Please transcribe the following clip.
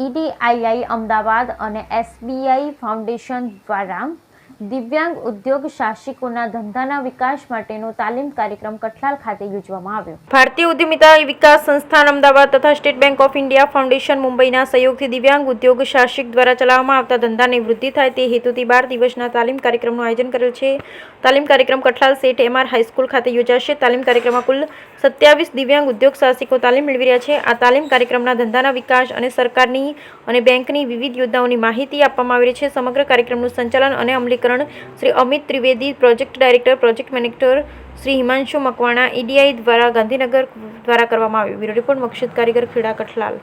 ઈડીઆઈઆઈ અમદાવાદ અને SBI foundation દ્વારા દિવ્યાંગ ઉદ્યોગ સાહસિકોના ધંધાના વિકાસ માટેનો તાલીમ કાર્યક્રમ કઠલાલ ખાતે યોજવામાં આવ્યો. ભારતીય ઉદ્યમિતા વિકાસ સંસ્થાન અમદાવાદ તથા state bank of India foundation મુંબઈના સહયોગથી દિવ્યાંગ ઉદ્યોગ સાહસિક દ્વારા ચલાવવામાં આવતા ધંધાની વૃદ્ધિ થાય તે હેતુથી 12 દિવસના તાલીમ કાર્યક્રમનું આયોજન કરેલ છે. તાલીમ કાર્યક્રમ કઠલાલ સેઠ એમઆર હાઈસ્કૂલ ખાતે યોજાશે. તાલીમ કાર્યક્રમમાં કુલ 27 દિવ્યાંગ ઉદ્યોગ સાહસિકો તાલીમ મેળવી રહ્યા છે. આ તાલીમ કાર્યક્રમના ધંધાના વિકાસ અને સરકારની અને બેંકની વિવિધ યોજનાઓની માહિતી આપવામાં આવી રહી છે. સમગ્ર કાર્યક્રમનું સંચાલન અને અમલીકરણ Shri Amit Trivedi, project director, project manager Shri Himanshu Makwana, EDI દ્વારા ગાંધીનગર દ્વારા કરવામાં આવ્યું. બ્યુરો રિપોર્ટ મકસદ કારીગર ખેડા કઠલાલ.